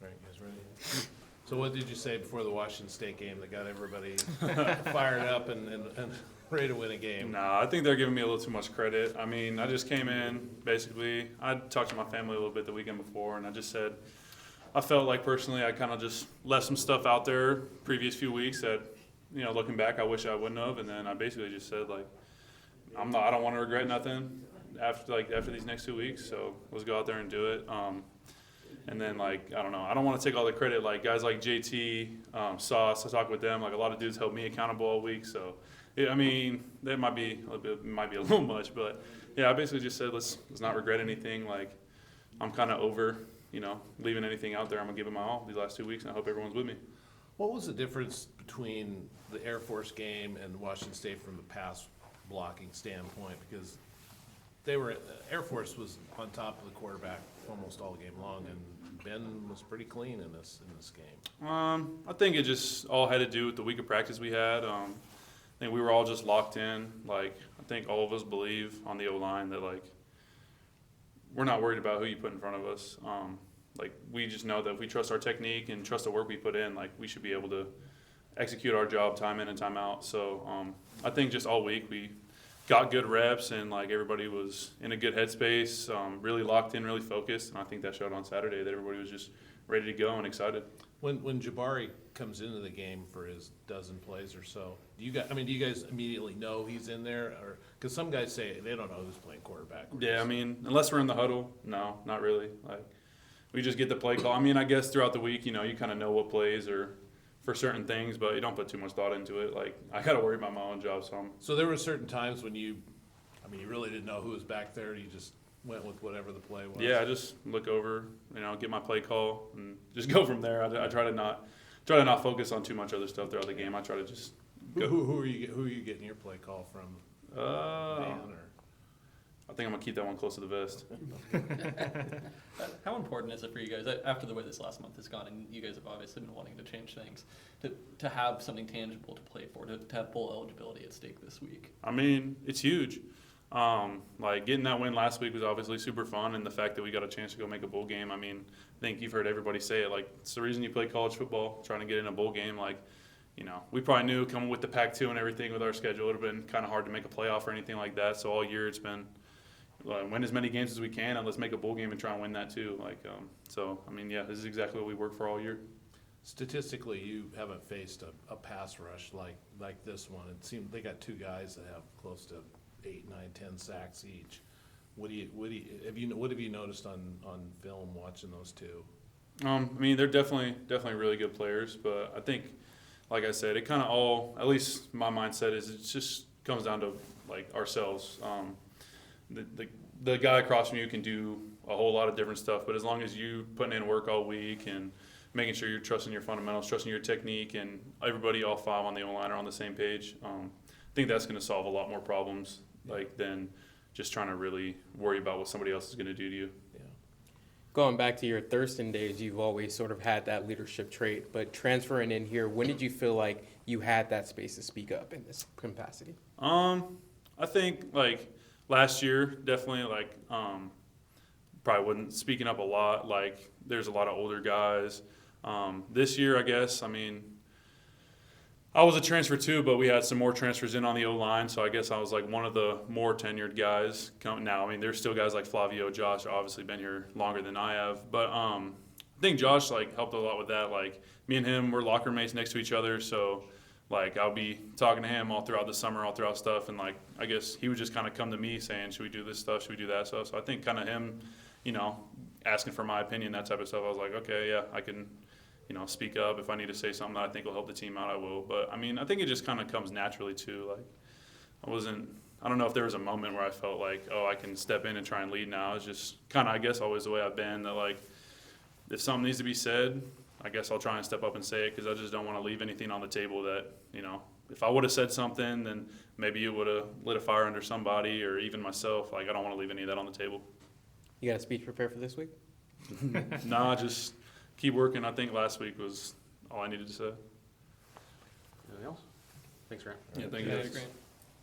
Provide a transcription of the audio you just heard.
right, you guys ready? So what did you say before the Washington State game that got everybody fired up and ready to win a game? Nah, I think they're giving me a little too much credit. I mean, I just came in, basically, I talked to my family a little bit the weekend before, and I just said, I felt like personally I kind of just left some stuff out there previous few weeks that, you know, looking back, I wish I wouldn't have. And then I basically just said, like, I don't want to regret nothing after these next 2 weeks. So let's go out there and do it. And then, like, I don't know. I don't want to take all the credit. Like, guys like JT, Sauce, I talked with them. Like, a lot of dudes helped me accountable all week. So, yeah, I mean, that might be a little much. But, yeah, I basically just said let's not regret anything. Like, I'm kind of over, you know, leaving anything out there. I'm going to give it my all these last 2 weeks, and I hope everyone's with me. What was the difference between the Air Force game and Washington State from the pass blocking standpoint? Because Air Force was on top of the quarterback almost all game long, and Ben was pretty clean in this game. I think it just all had to do with the week of practice we had. I think we were all just locked in. Like, I think all of us believe on the O-line that, like, we're not worried about who you put in front of us. Like, we just know that if we trust our technique and trust the work we put in, like, we should be able to execute our job time in and time out. So I think just all week we got good reps, and, like, everybody was in a good headspace, really locked in, really focused. And I think that showed on Saturday that everybody was just ready to go and excited. When Jabari comes into the game for his dozen plays or so, do you guys immediately know he's in there? Or because some guys say they don't know who's playing quarterback. Yeah, I mean, unless we're in the huddle, no, not really. Like, we just get the play call. I mean, I guess throughout the week, you know, you kind of know what plays are for certain things, but you don't put too much thought into it. Like, I got to worry about my own job. So there were certain times when you really didn't know who was back there. You just went with whatever the play was. Yeah, I just look over, you know, get my play call, and just go from there. I try to not focus on too much other stuff throughout the game. I try to just go. Who are you getting your play call from? I think I'm going to keep that one close to the vest. How important is it for you guys, after the way this last month has gone, and you guys have obviously been wanting to change things, to have something tangible to play for, to have bowl eligibility at stake this week? I mean, it's huge. Like, getting that win last week was obviously super fun, and the fact that we got a chance to go make a bowl game, I mean, I think you've heard everybody say it, like, it's the reason you play college football, trying to get in a bowl game. Like, you know, we probably knew coming with the Pac-2 and everything with our schedule, it would have been kind of hard to make a playoff or anything like that. So all year it's been win as many games as we can, and let's make a bowl game and try and win that too. Like, so, I mean, yeah, this is exactly what we work for all year. Statistically, you haven't faced a pass rush like this one. It seemed they got two guys that have close to 8, 9, 10 sacks each. What have you noticed on film watching those two? I mean, they're definitely really good players, but I think, like I said, it kind of all, at least my mindset is, it just comes down to, like, ourselves. The guy across from you can do a whole lot of different stuff, but as long as you putting in work all week and making sure you're trusting your fundamentals, trusting your technique, and everybody, all five on the O-line, are on the same page, I think that's going to solve a lot more problems, like, than just trying to really worry about what somebody else is going to do to you. Yeah. Going back to your Thurston days, you've always sort of had that leadership trait, but transferring in here, when did you feel like you had that space to speak up in this capacity? I think, like, last year, definitely, like, probably wasn't speaking up a lot. Like, there's a lot of older guys. This year, I guess, I mean, I was a transfer too, but we had some more transfers in on the O-line, so I guess I was, like, one of the more tenured guys coming now. I mean, there's still guys like Flavio, Josh, obviously been here longer than I have. But I think Josh, like, helped a lot with that. Like, me and him, we're locker mates next to each other, so, like, I'll be talking to him all throughout the summer, all throughout stuff, and, like, I guess he would just kind of come to me saying, should we do this stuff, should we do that stuff? So I think kind of him, you know, asking for my opinion, that type of stuff, I was like, okay, yeah, I can, you know, speak up. If I need to say something that I think will help the team out, I will. But, I mean, I think it just kind of comes naturally, too. Like, I don't know if there was a moment where I felt like, oh, I can step in and try and lead now. It's just kind of, I guess, always the way I've been, that, like, if something needs to be said, I guess I'll try and step up and say it, because I just don't want to leave anything on the table that, you know, if I would have said something, then maybe it would have lit a fire under somebody or even myself. Like, I don't want to leave any of that on the table. You got a speech prepared for this week? Nah, just keep working. I think last week was all I needed to say. Anything else? Thanks, Grant. Yeah, thank you. Grant.